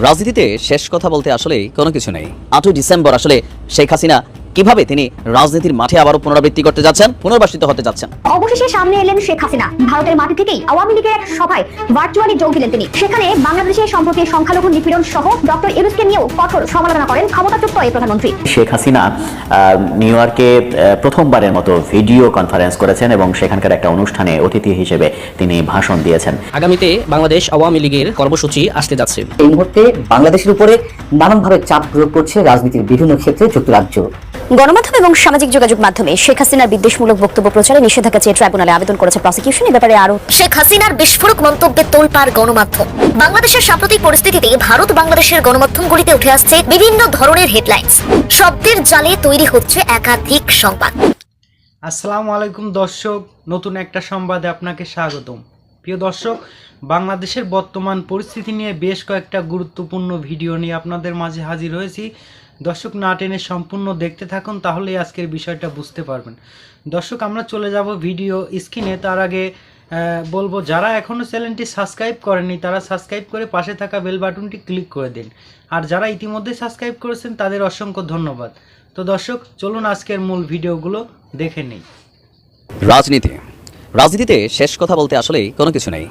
রাজনীতিতে শেষ কথা বলতে আসলে কোনো কিছু নেই। 8ই ডিসেম্বর আসলে শেখ হাসিনা কিভাবে তিনি রাজনীতির মাঠে আবারও পুনরাবৃত্তি করতে যাচ্ছেন, পুনর্বাসিত হতে যাচ্ছেন। অবশেষে সামনে এলেন শেখ হাসিনা। ভারতের মাটি থেকেই আওয়ামী লীগের এক সভায় ভার্চুয়ালি যোগ দিলেন তিনি। সেখানে বাংলাদেশের সম্প্রতি সংখ্যালঘু নিপীড়ন সহ ডক্টর ইউনূসকে নিয়েও কঠোর সমালোচনা করেন ক্ষমতাচ্যুত এই প্রধানমন্ত্রী। শেখ হাসিনা নিউ ইয়র্কে প্রথমবারের মতো ভিডিও কনফারেন্স করেছেন এবং সেখানকার একটা অনুষ্ঠানে অতিথি হিসেবে তিনি ভাষণ দিয়েছেন। আগামীতে বাংলাদেশ আওয়ামী লীগের কর্মসূচি আসতে যাচ্ছে। এই মুহূর্তে বাংলাদেশের উপরে নানানভাবে চাপ প্রয়োগ করছে রাজনীতির বিভিন্ন ক্ষেত্রে যুক্তরাজ্য। গণমাধ্যম এবং সামাজিক যোগাযোগ মাধ্যমে শেখ হাসিনার বিদ্বেষমূলক বক্তব্য প্রচারে নিষেধাজ্ঞা চেয়ে ট্রাইব্যুনালে আবেদন করেছে প্রসিকিউশন। এ ব্যাপারে আরো শেখ হাসিনার বিস্ফোরক মন্তব্যে তোলপাড় গণমাধ্যম। বাংলাদেশের সাম্প্রতিক পরিস্থিতিতে ভারত বাংলাদেশের গণমাধ্যমগুলিতে উঠে আসছে বিভিন্ন ধরনের হেডলাইন্স। শব্দের জালে তৈরি হচ্ছে একাধিক সংবাদ। আসসালামু আলাইকুম দর্শক, নতুন একটা সংবাদে আপনাকে স্বাগতম। প্রিয় দর্শক, বাংলাদেশের বর্তমান পরিস্থিতি নিয়ে বেশ কয়েকটা গুরুত্বপূর্ণ ভিডিও নিয়ে আপনাদের মাঝে হাজির হয়েছি। দর্শক, না টেনে সম্পূর্ণ দেখতে থাকুন, তাহলেই আজকের বিষয়টা বুঝতে পারবেন। দর্শক, আমরা চলে যাব ভিডিও স্ক্রিনে। তার আগে বলবো, যারা এখনও চ্যানেলটি সাবস্ক্রাইব করেননি তারা সাবস্ক্রাইব করে পাশে থাকা বেল বাটনটি ক্লিক করে দিন। আর যারা ইতিমধ্যে সাবস্ক্রাইব করেছেন তাদের অসংখ্য ধন্যবাদ। তো দর্শক, চলুন আজকের মূল ভিডিওগুলো দেখে নিই। রাজনীতিতে শেষ কথা বলতে আসলে কোনো কিছু নেই।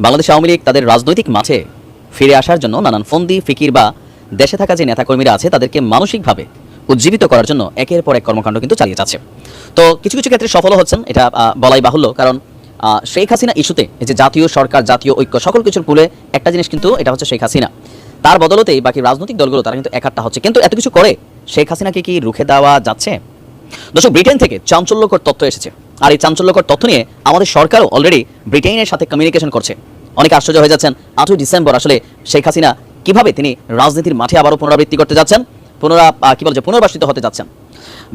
বাংলাদেশ আওয়ামী লীগ তাদের রাজনৈতিক মাঠে ফিরে আসার জন্য নানান ফন্দি ফিকির বা দেশে থাকা যে নেতাকর্মীরা আছে তাদেরকে মানসিকভাবে উজ্জীবিত করার জন্য একের পর এক কর্মকাণ্ড কিন্তু চালিয়ে যাচ্ছে। তো কিছু কিছু ক্ষেত্রে সফল হচ্ছেন, এটা বলাই বাহুল্য। কারণ শেখ হাসিনা ইস্যুতে এই যে জাতীয় সরকার, জাতীয় ঐক্য, সকল কিছুর পুলে একটা জিনিস কিন্তু এটা হচ্ছে শেখ হাসিনা। তার বদলতেই বাকি রাজনৈতিক দলগুলো তারা কিন্তু একাট্টা হচ্ছে। কিন্তু এত কিছু করে শেখ হাসিনাকে কি রুখে দেওয়া যাচ্ছে? দর্শক, ব্রিটেন থেকে চাঞ্চল্যকর তথ্য এসেছে। আর এই চাঞ্চল্যকর তথ্য নিয়ে আমাদের সরকারও অলরেডি ব্রিটেনের সাথে কমিউনিকেশন করছে। অনেকে আশ্চর্য হয়ে যাচ্ছেন, 8ই ডিসেম্বর আসলে শেখ হাসিনা কিভাবে তিনি রাজনীতির মাঠে আবারও পুনরাবৃত্তি করতে যাচ্ছেন, পুনর্বাসিত হতে যাচ্ছেন।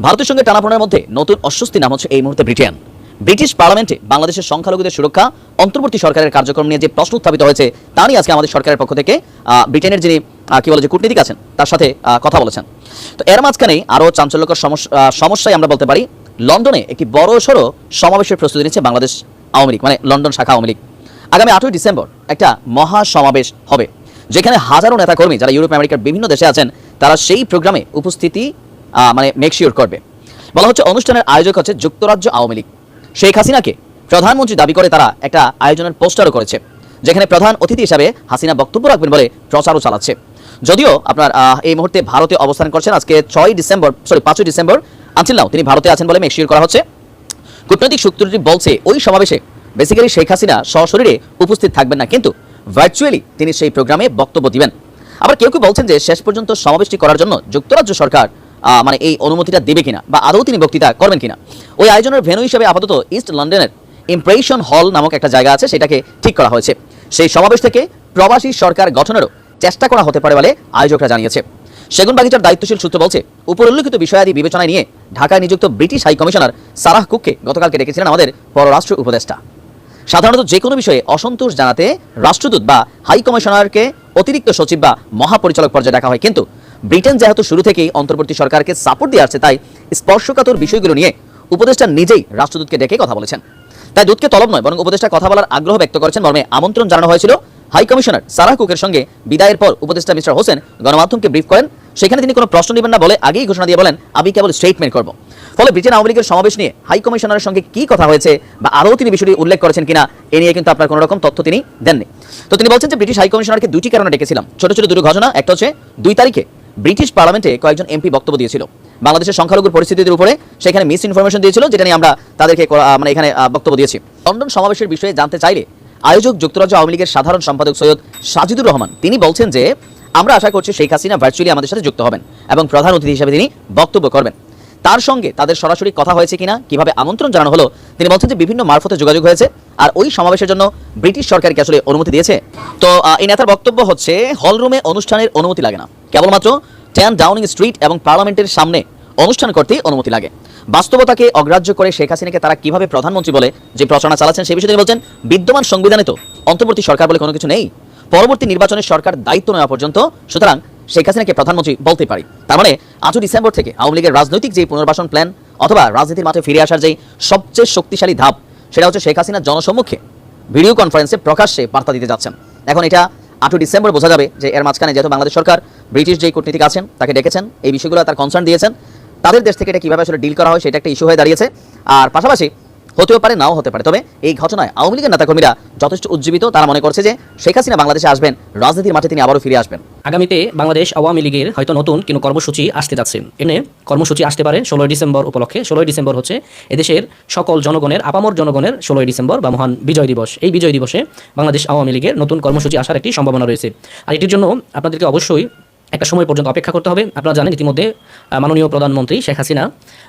ভারতের সঙ্গে টানাপোড়েনের মধ্যে নতুন অস্বস্তি নাম হচ্ছে এই মুহূর্তে ব্রিটেন। ব্রিটিশ পার্লামেন্টে বাংলাদেশের সংখ্যালঘুদের সুরক্ষা, অন্তর্বর্তী সরকারের কার্যক্রম নিয়ে যে প্রশ্ন উত্থাপিত হয়েছে তা নিয়ে আজকে আমাদের সরকারের পক্ষ থেকে ব্রিটেনের যিনি কূটনীতিক আছেন তার সাথে কথা বলেছেন। তো এর মাঝখানেই আরও চাঞ্চল্যকর সমস্যায় আমরা বলতে পারি, লন্ডনে একটি বড় সড়ো সমাবেশের প্রস্তুতি নিচ্ছে বাংলাদেশ আওয়ামী লীগ, মানে লন্ডন শাখা আওয়ামী লীগ। আগামী 8ই ডিসেম্বর একটা মহা সমাবেশ হবে, যেখানে হাজারো নেতাকর্মী যারা ইউরোপ আমেরিকার বিভিন্ন দেশে আছেন তারা সেই প্রোগ্রামে উপস্থিতি মেকশিওর করবে। বলা হচ্ছে অনুষ্ঠানের আয়োজক হচ্ছে যুক্তরাজ্য আওয়ামী লীগ। শেখ হাসিনাকে প্রধানমন্ত্রী দাবি করে তারা একটা আয়োজনের পোস্টারও করেছে, যেখানে প্রধান অতিথি হিসাবে হাসিনা বক্তব্য রাখবেন বলে প্রচারও চালাচ্ছে। যদিও আপনার এই মুহূর্তে ভারতে অবস্থান করছেন, আজকে 5ই ডিসেম্বর আনটিল নাও তিনি ভারতে আছেন বলে মেকশিওর করা হচ্ছে। কূটনৈতিক সূত্রটি বলছে ওই সমাবেশে বেসিক্যালি শেখ হাসিনা সশরীরে উপস্থিত থাকবেন না, কিন্তু ভার্চুয়ালি তিনি সেই প্রোগ্রামে বক্তব্য দিবেন। আবার কেউ কেউ বলছেন যে শেষ পর্যন্ত সমাবেশটি করার জন্য যুক্তরাজ্য সরকার এই অনুমতিটা দেবে কিনা বা আদৌ তিনি বক্তৃতা করবেন কিনা। ওই আয়োজনের ভেন্যু হিসেবে আপাতত ইস্ট লন্ডনের ইমপ্রেশন হল নামক একটা জায়গা আছে, সেটাকে ঠিক করা হয়েছে। সেই সমাবেশ থেকে প্রবাসী সরকার গঠনেরও চেষ্টা করা হতে পারে বলে আয়োজকরা জানিয়েছে। সেগুনবাগিচার দায়িত্বশীল সূত্র বলছে, উপর উল্লেখিত বিষয়াদি বিবেচনায় নিয়ে ঢাকায় নিযুক্ত ব্রিটিশ হাই কমিশনার সারাহ কুককে গতকালকে ডেকেছিলেন আমাদের পররাষ্ট্র উপদেষ্টা। সাধারণত যে কোনো বিষয়ে অসন্তোষ জানাতে রাষ্ট্রদূত বা হাই কমিশনারকে অতিরিক্ত সচিব বা মহাপরিচালক পর্যায়ে দেখা হয়, কিন্তু ব্রিটেন যেহেতু শুরু থেকেই অন্তর্বর্তী সরকারকে সাপোর্ট দিয়ে আসছে, তাই স্পর্শকাতর বিষয়গুলো নিয়ে উপদেষ্টা নিজেই রাষ্ট্রদূতকে ডেকে কথা বলেছেন। তাই দূতকে তলব নয় বরং উপদেষ্টা কথা বলার আগ্রহ ব্যক্ত করেছেন মর্মে আমন্ত্রণ জানানো হয়েছিল। হাই কমিশনার সারাহ কুকের সঙ্গে বিদায়ের পর উপদেষ্টা মিস্টার হোসেন গণমাধ্যমকে ব্রিফ করেন। সেখানে তিনি কোনো প্রশ্ন নেবেন না বলে আগেই ঘোষণা দিয়ে বলেন, আমি কেবল স্টেটমেন্ট করব। ফলে ব্রিটেন আওয়ামী লীগের সমাবেশ নিয়ে হাই কমিশনারের সঙ্গে কি কথা হয়েছে বা আরও তিনি বিষয়টি উল্লেখ করেছেন কিনা এ নিয়ে কিন্তু আপনার কোনো রকম তথ্য তিনি দেননি। তো তিনি বলছেন যে ব্রিটিশ হাই কমিশনারকে দুটি কারণে ডেকেছিলাম। ছোট ছোট দুটো ঘটনা। একটা হচ্ছে 2 তারিখে ব্রিটিশ পার্লামেন্টে কয়েকজন এমপি বক্তব্য দিয়েছিল বাংলাদেশের সংখ্যালঘুর পরিস্থিতির উপরে, সেখানে মিস ইনফরমেশন দিয়েছিল, যেটা নিয়ে আমরা তাদেরকে এখানে বক্তব্য দিয়েছি। লন্ডন সমাবেশের বিষয়ে জানতে চাইলে আয়োজক যুক্তরাজ্য আওয়ামী লীগের সাধারণ সম্পাদক সৈয়দ সাজিদুর রহমান তিনি বলছেন যে আমরা আশা করছি শেখ হাসিনা ভার্চুয়ালি আমাদের সাথে যুক্ত হবেন এবং প্রধান অতিথি হিসেবে তিনি বক্তব্য করবেন। তার সঙ্গে তাদের সরাসরি কথা হয়েছে কিনা, কিভাবে আমন্ত্রণ জানানো হলো, তিনি বলছেন যে বিভিন্ন মারফতে যোগাযোগ হয়েছে। আর ওই সমাবেশের জন্য ব্রিটিশ সরকারকে আসলে অনুমতি দিয়েছে। তো এই নেতার বক্তব্য হচ্ছে, হলরুমে অনুষ্ঠানের অনুমতি লাগে না, কেবলমাত্র 10 ডাউনিং স্ট্রিট এবং পার্লামেন্টের সামনে অনুষ্ঠান করতে অনুমতি লাগে। বাস্তবতাকে অগ্রাহ্য করে শেখ হাসিনাকে তারা কিভাবে প্রধানমন্ত্রী বলে যে প্রচারণা চালাচ্ছেন সেই বিষয়ে তিনি বলছেন, বিদ্যমান সংবিধানে তো অন্তর্বর্তী সরকার বলে কোনো কিছু নেই, পরবর্তী নির্বাচনের সরকার দায়িত্ব নেওয়া পর্যন্ত, সুতরাং শেখ হাসিনাকে প্রধানমন্ত্রী বলতে পারি। তার মানে 8ই ডিসেম্বর থেকে আওয়ামী লীগের রাজনৈতিক যে পুনর্বাসন প্ল্যান অথবা রাজনীতির মাঠে ফিরে আসার যেই সবচেয়ে শক্তিশালী ধাপ, সেটা হচ্ছে শেখ হাসিনা জনসম্মুখে ভিডিও কনফারেন্সে প্রকাশ্যে বার্তা দিতে যাচ্ছেন। এখন এটা 8 ডিসেম্বর বোঝা যাবে যে এর মাঝখানে যেহেতু বাংলাদেশ সরকার ব্রিটিশ যেই কূটনীতিক আছেন তাকে ডেকেছেন, এই বিষয়গুলো তার কনসার্ন দিয়েছেন, তাদের দেশ থেকে এটা কীভাবে আসলে ডিল করা হয় সেটা একটা ইস্যু হয়ে দাঁড়িয়েছে। আর পাশাপাশি হতেও পারে নাও হতে পারে, তবে এই ঘটনায় আওয়ামী লীগের নেতাকর্মীরা যথেষ্ট উজ্জীবিত। তারা মনে করছে যে শেখ হাসিনা বাংলাদেশে আসবেন, রাজনীতির মাঠে তিনি আবারও ফিরে আসবেন। আগামীতে বাংলাদেশ আওয়ামী লীগের হয়তো নতুন কোনো কর্মসূচি আসতে যাচ্ছে। এনে কর্মসূচি আসতে পারে 16 ডিসেম্বর উপলক্ষে। 16 ডিসেম্বর হচ্ছে এদেশের সকল জনগণের, আপামর জনগণের 16 ডিসেম্বর বা মহান বিজয় দিবস। এই বিজয় দিবসে বাংলাদেশ আওয়ামী লীগের নতুন কর্মসূচি আসার একটি সম্ভাবনা রয়েছে। আর এটির জন্য আপনাদেরকে অবশ্যই একটা সময় পর্যন্ত অপেক্ষা করতে হবে। আপনারা জানেন ইতিমধ্যে মাননীয় প্রধানমন্ত্রী শেখ হাসিনা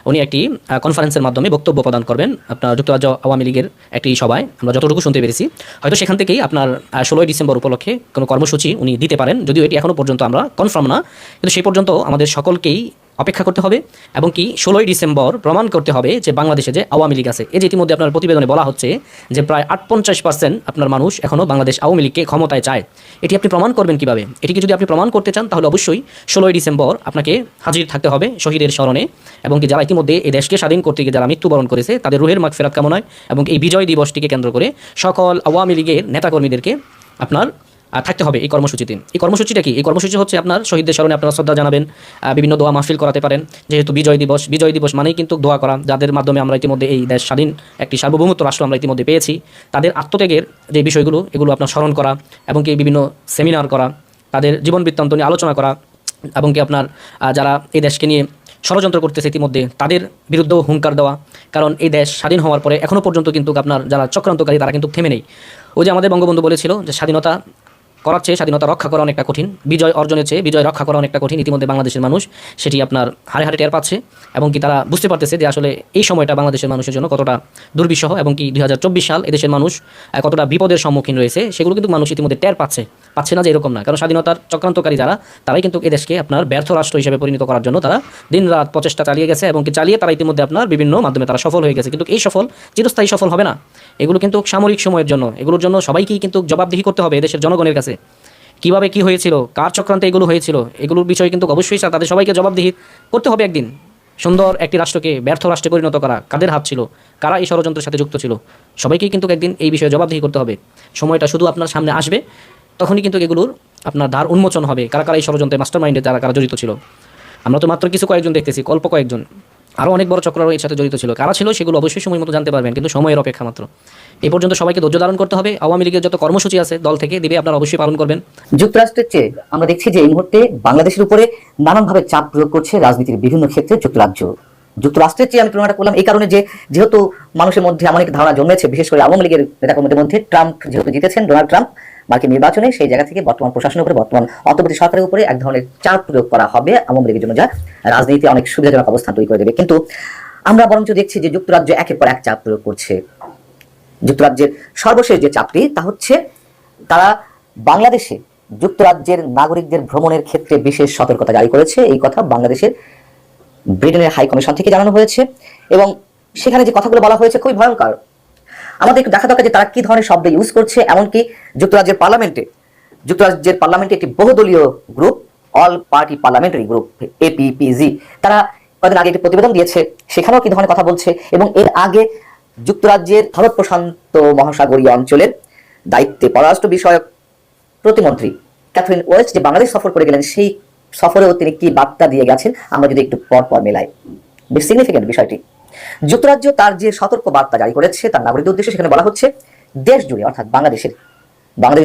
উনি একটি কনফারেন্সের মাধ্যমে বক্তব্য প্রদান করবেন আপনার যুক্তরাজ্য আওয়ামী লীগের একটি সভায়, আমরা যতটুকু শুনতে পেরেছি। হয়তো সেখান থেকেই আপনার 16 ডিসেম্বর উপলক্ষে কোনো কর্মসূচি উনি দিতে পারেন, যদিও এটি এখনও পর্যন্ত আমরা কনফার্ম না, কিন্তু সেই পর্যন্ত আমাদের সকলকেই অপেক্ষা করতে হবে এবং কি 16 ডিসেম্বর প্রমাণ করতে হবে যে বাংলাদেশে যে আওয়ামী লীগ আছে। এই যে ইতিমধ্যে আপনার প্রতিবেদনে বলা হচ্ছে যে প্রায় 58% আপনার মানুষ এখনও বাংলাদেশ আওয়ামী লীগকে ক্ষমতায় চায়। এটি আপনি প্রমাণ করবেন কিভাবে? এটিকে যদি আপনি প্রমাণ করতে চান তাহলে অবশ্যই 16 ডিসেম্বর আপনাকে হাজির থাকতে হবে শহীদের স্মরণে, এবং কি যারা ইতিমধ্যে এই দেশকে স্বাধীন করতে গিয়ে যারা মৃত্যুবরণ করেছে তাদের রুহের মাগফিরাত কামনায় এবং এই বিজয় দিবসটিকে কেন্দ্র করে সকল আওয়ামী লীগের নেতাকর্মীদেরকে আপনার থাকতে হবে এই কর্মসূচিতে। এই কর্মসূচিটা কি? এই কর্মসূচি হচ্ছে আপনার শহীদদের স্মরণে আপনারা শ্রদ্ধা জানাবেন, বিভিন্ন দোয়া মাহফিল করাতে পারেন। যেহেতু বিজয় দিবস মানেই কিন্তু দোয়া করা, যাদের মাধ্যমে আমরা ইতিমধ্যে এই দেশ স্বাধীন একটি সার্বভৌমত্ব রাষ্ট্র আমরা ইতিমধ্যে পেয়েছি, তাদের আত্মত্যাগের যে বিষয়গুলো এগুলো আপনার স্মরণ করা এবং কি বিভিন্ন সেমিনার করা, তাদের জীবন বৃত্তান্ত নিয়ে আলোচনা করা এবং কি আপনার যারা এই দেশকে নিয়ে ষড়যন্ত্র করতেছে ইতিমধ্যে তাদের বিরুদ্ধেও হুঙ্কার দেওয়া। কারণ এই দেশ স্বাধীন হওয়ার পরে এখনও পর্যন্ত কিন্তু আপনার যারা চক্রান্তকারী তারা কিন্তু থেমে নেই। ওই যে আমাদের বঙ্গবন্ধু বলেছিল যে স্বাধীনতা করার চেয়ে স্বাধীনতা রক্ষা করা অনেকটা কঠিন, বিজয় অর্জনের চেয়ে বিজয় রক্ষা করা অনেকটা কঠিন। ইতিমধ্যে বাংলাদেশের মানুষ সেটি আপনার হারে হারে টের পাচ্ছে এবং কি তারা বুঝতে পারতেছে যে আসলে এই সময়টা বাংলাদেশের মানুষের জন্য কতটা দুর্বিষহ এবং কি 2024 সাল এদেশের মানুষ কতটা বিপদের সম্মুখীন রয়েছে সেগুলো কিন্তু মানুষ ইতিমধ্যে টের পাচ্ছে না যে এরকম না। কারণ স্বাধীনতার চক্রান্তকারী যারা তারাই কিন্তু এদেশকে আপনার ব্যর্থ রাষ্ট্র হিসেবে পরিণত করার জন্য তারা দিন রাত প্রচেষ্টা চালিয়ে গেছে এবং কি চালিয়ে তারা ইতিমধ্যে আপনার বিভিন্ন মাধ্যমে তারা সফল হয়ে গেছে। কিন্তু এই সফল চিরস্থায়ী সফল হবে না, এগুলো কিন্তু সাময়িক সময়ের জন্য। এগুলোর জন্য সবাইকেই কিন্তু জবাবদিহি করতে হবে এদেশের জনগণের কাছে। কিভাবে কি হয়েছিল, কার চক্রান্তে এগুলো হয়েছিল, এগুলোর বিষয়ে কিন্তু অবশ্যই তাদের সবাইকে জবাবদিহি করতে হবে। একদিন সুন্দর একটি রাষ্ট্রকে ব্যর্থ রাষ্ট্রে পরিণত করা কাদের হাত ছিল, কারা এই ষড়যন্ত্রের সাথে যুক্ত ছিল, সবাইকেই কিন্তু একদিন এই বিষয়ে জবাবদিহি করতে হবে। সময়টা শুধু আপনার সামনে আসবে, তখনই কিন্তু এগুলোর আপনার ধার উন্মোচন হবে, কারা কারা এই ষড়যন্ত্রের মাস্টার মাইন্ডে কারা জড়িত ছিল। আমরা তো মাত্র কিছু কয়েকজন দেখতেছি, অল্প কয়েকজন, আরও অনেক বড় চক্র এর সাথে জড়িত ছিল। কারা ছিল সেগুলো অবশ্যই সময় মতো জানতে পারবেন, কিন্তু সময়ের অপেক্ষা মাত্র। এই পর্যন্ত সবাইকে ধৈর্য ধারণ করতে হবে। আওয়ামী লীগের যত কর্মসূচি আছে দল থেকে দিবে, আপনারা অবশ্যই পালন করবেন। যুক্তরাষ্ট্রের চেয়ে আমরা দেখছি যে এই মুহূর্তে বাংলাদেশের উপরে নানানভাবে চাপ প্রয়োগ করছে রাজনীতির বিভিন্ন ক্ষেত্রে যুক্তরাজ্য। যুক্তরাষ্ট্রের চেয়ে আমি তুলনাটা করলাম এই কারণে যে যেহেতু মানুষের মধ্যে এমন একটা ধারণা জন্মেছে, বিশেষ করে আওয়ামী লীগের নেতাকর্মীদের মধ্যে, ট্রাম্প যেহেতু জিতেছেন, ডোনাল্ড ট্রাম্প মার্কিন নির্বাচনে, সেই জায়গা থেকে বর্তমান প্রশাসনের উপরে, বর্তমান অন্তর্বর্তী সরকারের উপরে এক ধরনের চাপ প্রয়োগ করা হবে আওয়ামী লীগের জন্য, যা রাজনীতিতে অনেক সুবিধাজনক অবস্থান তৈরি করে দেবে। কিন্তু আমরা বরঞ্চ দেখছি যে যুক্তরাজ্য একের পর এক চাপ প্রয়োগ করছে। যুক্তরাজ্যের সর্বশেষ যে চাপটি তা হচ্ছে তারা বাংলাদেশে যুক্তরাজ্যের নাগরিকদের ভ্রমণের ক্ষেত্রে বিশেষ সতর্কতা জারি করেছে। এই কথা বাংলাদেশের ব্রিটেনের হাই কমিশন থেকে জানানো হয়েছে এবং সেখানে যে কথাগুলো বলা হয়েছে খুবই ভয়ঙ্কর। আমাদের একটু দেখা দরকার যে তারা কি ধরনের শব্দ ইউজ করছে। এমনকি যুক্তরাজ্যের পার্লামেন্টে একটি বহুদলীয় group, all party parliamentary group, APPG, তারা কয়েকদিন আগে একটি প্রতিবেদন দিয়েছে, সেখানেও কি ধরনের কথা বলছে। এবং এর আগে যুক্তরাজ্যের ভারত প্রশান্ত মহাসাগরীয় অঞ্চলের দায়িত্বে পররাষ্ট্র বিষয়ক প্রতিমন্ত্রী ক্যাথরিন ওয়েস্ট যে বাংলাদেশ সফর করে গেলেন, সেই সফরেও তিনি কি বার্তা দিয়ে গেছেন আমরা যদি একটু পর মেলাই, বেশ সিগনিফিকেন্ট বিষয়টি। যুক্তরাজ্য তার যে সতর্ক বার্তা জারি করেছে তার নাগরিকদের উদ্দেশ্যে, সেখানে বলা হচ্ছে দেশ জুড়ে, অর্থাৎ বাংলাদেশ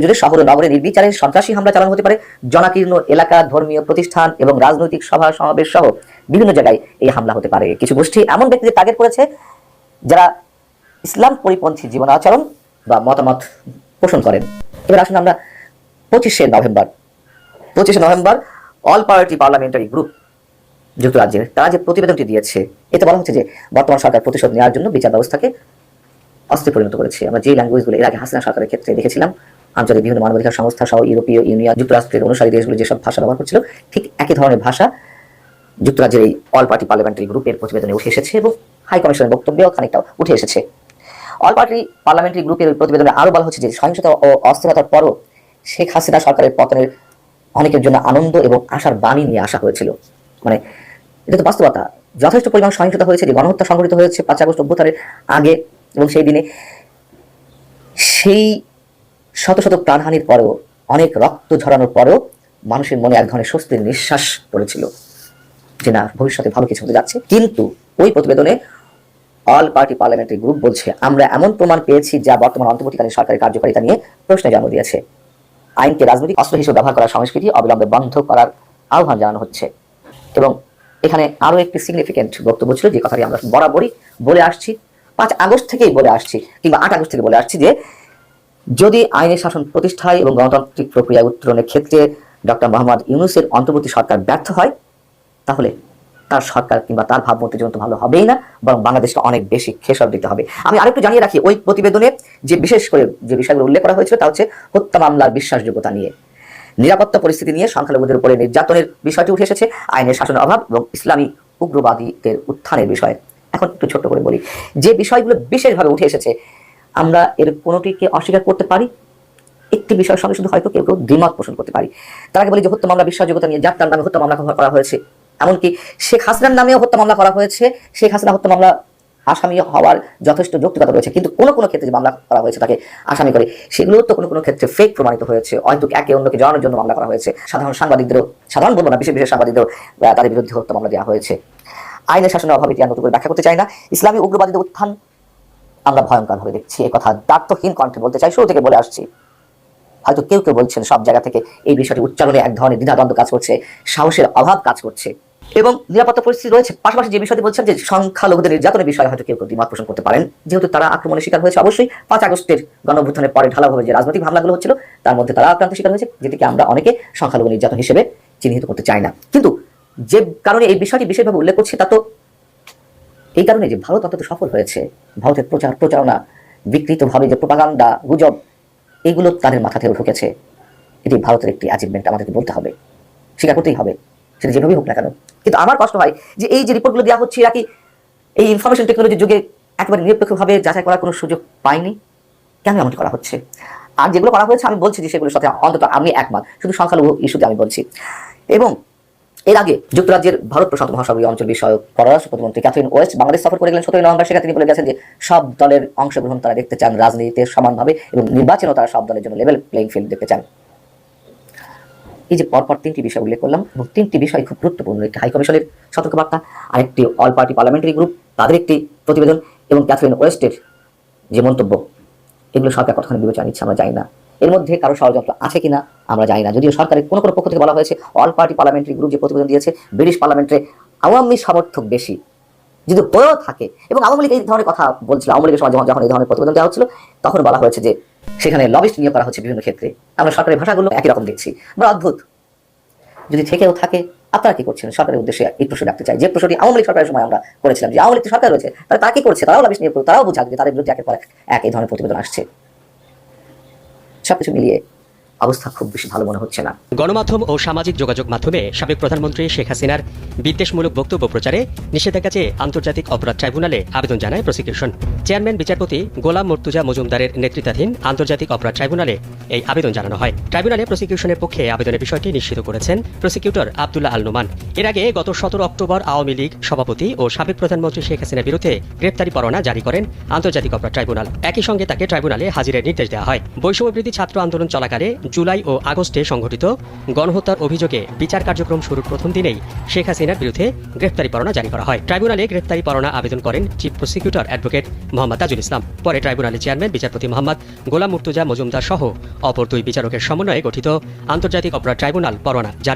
জুড়ে শহর ও নগরে নির্বিচারে সন্ত্রাসী হামলা চালানো হতে পারে। জনাকীর্ণ এলাকা, ধর্মীয় প্রতিষ্ঠান এবং রাজনৈতিক সভা সমাবেশ সহ বিভিন্ন জায়গায় এই হামলা হতে পারে। কিছু গোষ্ঠী এমন ব্যক্তিদের টার্গেট করেছে যারা ইসলাম পরিপন্থী জীবন আচরণ বা মতামত পোষণ করেন। এবার আসুন আমরা 25শে November all party parliamentary group যুক্তরাজ্যের তারা যে প্রতিবেদনটি দিয়েছে, এতে বলা হচ্ছে যে বর্তমান সরকার প্রতিশোধ নেওয়ার জন্য বিচার ব্যবস্থাকে অস্ত্রে পরিণত করেছে। আমরা যে ল্যাঙ্গুয়েজগুলো এর আগে হাসিনা সরকারের ক্ষেত্রে দেখেছিলাম, আঞ্চলিক বিভিন্ন মানবাধিকার সংস্থা সহ ইউরোপীয় ইউনিয়ন, যুক্তরাষ্ট্রের অনুসারী দেশগুলো যেসব ভাষা ব্যবহার করছিল, ঠিক একই ধরনের ভাষা যুক্তরাজ্যের এই অল পার্টি পার্লামেন্টারি গ্রুপের প্রতিবেদনে উঠে এসেছে এবং হাই কমিশনের বক্তব্যেও খানিকটা উঠে এসেছে। অল পার্টি পার্লামেন্টারি গ্রুপের প্রতিবেদনে আরও বলা হচ্ছে যে সহিংসতা ও অস্থিরতার পরও শেখ হাসিনা সরকারের পতনের অনেকের জন্য আনন্দ এবং আশার বাণী নিয়ে আসা হয়েছিল। মানে এটা তো বাস্তবতা, যথেষ্ট পরিমাণ সহিংসতা হয়েছে, যে গণহত্যা সংঘটিত হয়েছে 5 আগস্ট অভ্যুত্থানের আগে, এবং সেই দিনে সেই শত শত প্রাণহানির পরেও অনেক রক্ত ঝরানোর পরেও মানুষের মনে এক ধরনের স্বস্তির নিঃশ্বাস পড়েছিল যে না, ভবিষ্যতে ভালো কিছু হতে যাচ্ছে। কিন্তু ওই প্রতিবেদনে অল পার্টি পার্লামেন্টারি গ্রুপ বলছে, আমরা এমন প্রমাণ পেয়েছি যা বর্তমান অন্তর্বর্তীকালীন সরকারের কার্যকারিতা নিয়ে প্রশ্নে জন্ম দিয়েছে। আইনকে রাজনৈতিক অস্ত্র হিসেবে ব্যবহার করার সংস্কৃতি অবিলম্বে বন্ধ করার আহ্বান জানানো হচ্ছে। এবং এখানে আরো একটি সিগনিফিকেন্ট বক্তব্য ছিল, যে কথাটি আমরা বরাবরই বলে আসছি, 5 আগস্ট থেকেই বলে আসছি, কিংবা 8 আগস্ট থেকে বলে আসছি, যে যদি আইনের শাসন প্রতিষ্ঠায় এবং গণতান্ত্রিক প্রক্রিয়া উত্তরণের ক্ষেত্রে ডক্টর মোহাম্মদ ইউনূসের অন্তর্বর্তী সরকার ব্যর্থ হয়, তাহলে তার সরকার কিংবা তার ভাবমূর্তির জন্য তো ভালো হবেই না, বরং বাংলাদেশকে অনেক বেশি খেসারত দিতে হবে। আমি আরেকটু জানিয়ে রাখি, ওই প্রতিবেদনে যে বিশেষ করে যে বিষয়গুলো উল্লেখ করা হয়েছিল তা হচ্ছে হত্যা মামলার বিশ্বাসযোগ্যতা নিয়ে, নিরাপত্তা পরিস্থিতি নিয়ে, সংখ্যালঘুদের উপরে নির্যাতনের বিষয়টি উঠে এসেছে, আইনের শাসনের অভাব এবং ইসলামী উগ্রবাদীদের উত্থানের বিষয়। এখন একটু ছোট্ট করে বলি, যে বিষয়গুলো বিশেষভাবে উঠে এসেছে আমরা এর কোনোটিকে অস্বীকার করতে পারি, একটি বিষয়ের সঙ্গে শুধু হয়তো কেউ কেউ দ্বিমত পোষণ করতে পারি। তার আগে বলি যে হত্যা মামলা বিশ্বাসযোগ্যতা নিয়ে, যার তার নামে হত্যা মামলা করা হয়েছে, এমনকি শেখ হাসিনার নামেও হত্যা মামলা করা হয়েছে, শেখ হাসিনা হত্যা মামলা আসামি হওয়ার যথেষ্ট যৌক্তিকতা রয়েছে, কিন্তু কোনো কোনো ক্ষেত্রে যে মামলা করা হয়েছে তাকে আসামি করে, সেগুলো তো কোনো কোনো ক্ষেত্রে ফেক প্রমাণিত হয়েছে, হয়তো একে অন্যকে জড়ানোর জন্য মামলা করা হয়েছে। সাধারণ বলবো না, বিশেষ বিশেষ সাংবাদিকদেরও তাদের বিরুদ্ধে হত্যা মামলা দেওয়া হয়েছে। আইনের শাসনের অভাবে এটি আর নতুন করে ব্যাখ্যা করতে চাই না। ইসলামী উগ্রবাদীদের উত্থান আমরা ভয়ঙ্করভাবে দেখছি, এ কথা দায়িত্বহীন কণ্ঠে বলতে চাই, শুরু থেকে বলে আসছি। হয়তো কেউ কেউ বলছেন সব জায়গা থেকে এই বিষয়টি উচ্চারণে এক ধরনের দ্বিধাদ্বন্দ্ব কাজ করছে, সাহসের অভাব কাজ করছে, এবং নিরাপত্তা পরিস্থিতি রয়েছে। পাশাপাশি যে বিষয়টি বলছেন যে সংখ্যালঘুদের নির্যাতনের বিষয়ে হয়তো কেউ কেউ দ্বিমত পোষণ করতে পারেন, যেহেতু তারা আক্রমণের শিকার হয়েছে। অবশ্যই 5 আগস্টের গণঅভ্যুত্থানের পরে ঢালাভাবে যে রাজনৈতিক হামলাগুলো হচ্ছিল তার মধ্যে তারা আক্রান্ত শিকার হয়েছে, যেটিকে আমরা অনেকে সংখ্যালঘু নির্যাতন হিসেবে চিহ্নিত করতে চাই না। কিন্তু যে কারণে এই বিষয়টি বিশেষভাবে উল্লেখ করছি তা তো এই কারণে যে ভারত অন্তত সফল হয়েছে। ভারতের প্রচারণা, বিকৃতভাবে যে প্রোপাগান্ডা, গুজব, এগুলো তাদের মাথা থেকে ঢুকেছে। এটি ভারতের একটি অ্যাচিভমেন্ট, আমাদেরকে বলতে হবে, স্বীকার করতেই হবে, সেটা যেভাবেই হোক না কেন। কিন্তু আমার কষ্ট হয় যে এই যে রিপোর্টগুলো দেওয়া হচ্ছে, এরা কি এই ইনফরমেশন টেকনোলজির যুগে একেবারে নিরপেক্ষভাবে যাচাই করার কোনো সুযোগ পাইনি? কেন এমনটি করা হচ্ছে? আর যেগুলো করা হয়েছে আমি বলছি যে সেগুলোর সাথে অন্তত আমি একমত, শুধু সংখ্যালঘু ইস্যুতে আমি বলছি। এবং এর আগে যুক্তরাজ্যের ভারত প্রশান্ত মহাসাগরীয় অঞ্চল বিষয়ক পররাষ্ট্র প্রতিমন্ত্রী ক্যাথরিন ওয়েস্ট বাংলাদেশ সফর করে গেলেন 17 নভেম্বর। সেখানে তিনি বলে গেছেন যে সব দলের অংশগ্রহণ তারা দেখতে চান রাজনীতিতে সমানভাবে, এবং নির্বাচনেও তারা সব দলের জন্য লেভেল প্লেইং ফিল্ড দেখতে চান। এই যে পরপর 3টি বিষয় উল্লেখ করলাম, এবং 3টি বিষয় খুব গুরুত্বপূর্ণ। একটি হাই কমিশনের সতর্কবার্তা, আরেকটি অল পার্টি পার্লামেন্টারি গ্রুপ তাদের একটি প্রতিবেদন, এবং ক্যাথরিন ওয়েস্টের যে মন্তব্য, এগুলো সরকার কতখানি বিবেচনা নিচ্ছে আমরা জানি না। এর মধ্যে কারো ষড়যন্ত্র আছে কিনা আমরা জানি না, যদিও সরকারের কোনো কোনো পক্ষ থেকে বলা হয়েছে অল পার্টি পার্লামেন্টারি গ্রুপ যে প্রতিবেদন দিয়েছে, ব্রিটিশ পার্লামেন্টে আওয়ামী সমর্থক বেশি, যদি হয়েও থাকে, এবং আওয়ামী লীগ এই ধরনের কথা বলছিল, আওয়ামী লীগের সময় যখন এই ধরনের প্রতিবেদন দেওয়া হচ্ছিল তখন বলা হয়েছে যে সেখানে লবিস্ট নিয়োগ করা হচ্ছে বিভিন্ন ক্ষেত্রে। আমরা সরকারের ভাষাগুলো একই রকম দেখছি, বড় অদ্ভুত। যদি থেকেও থাকে, আপনারা কি করছেন? সরকারের উদ্দেশ্যে এই প্রশ্ন রাখতে চাই, যে প্রশ্নটি আওয়ামী লীগ সরকারের সময় আমরা করেছিলাম, যে আওয়ামী লীগ সরকার রয়েছে তারা কি করছে, তারাও লবিস্ট নিয়োগ করছে, তারাও বুঝাক যে তাদের বিরুদ্ধে একের পর এক এই ধরনের প্রতিবেদন আসছে। সবকিছু মিলিয়ে অবস্থা খুব বেশি ভালো মনে হচ্ছে না। গণমাধ্যম ও সামাজিক যোগাযোগ মাধ্যমে সাবেক প্রধানমন্ত্রী শেখ হাসিনার বিদ্বেষমূলক বক্তব্য প্রচারে নিষেধাজ্ঞা চেয়ে আন্তর্জাতিক অপরাধ ট্রাইব্যুনালে আবেদন জানায় প্রসিকিউশন। চেয়ারম্যান বিচারপতি গোলাম মুর্তুজা মজুমদারের নেতৃত্বাধীন আন্তর্জাতিক অপরাধ ট্রাইব্যুনালে এই আবেদন জানানো হয়। ট্রাইব্যুনালে প্রসিকিউশনের পক্ষে আবেদনের বিষয়টি নিশ্চিত করেছেন প্রসিকিউটর আব্দুল্লাহ আল নোমান। এর আগে গত 17 অক্টোবর আওয়ামী লীগ সভাপতি ও সাবেক প্রধানমন্ত্রী শেখ হাসিনার বিরুদ্ধে গ্রেপ্তারি পরোয়ানা জারি করেন আন্তর্জাতিক অপরাধ ট্রাইব্যুনাল। একই সঙ্গে তাকে ট্রাইব্যুনালে হাজিরের নির্দেশ দেওয়া হয়। বৈষম্যবিরোধী ছাত্র আন্দোলন চলাকালে জুলাই ও আগস্টে সংঘটিত গণহত্যার অভিযোগে বিচার কার্যক্রম শুরুর প্রথম দিনেই শেখ হাসিনার বিরুদ্ধে গ্রেফতারি পরোয়ানা জারি করা হয়। ট্রাইব্যুনালে গ্রেফতারি পরোয়ানা আবেদন করেন chief prosecutor advocate Mohammad Tajul Islam. পরে ট্রাইব্যুনালের চেয়ারম্যান বিচারপতি মোহাম্মদ গোলাম মুর্তুজা মজুমদার সহ অপর 2 বিচারকের সমন্বয়ে গঠিত আন্তর্জাতিক অপরাধ ট্রাইব্যুনাল পরোয়ানা জারি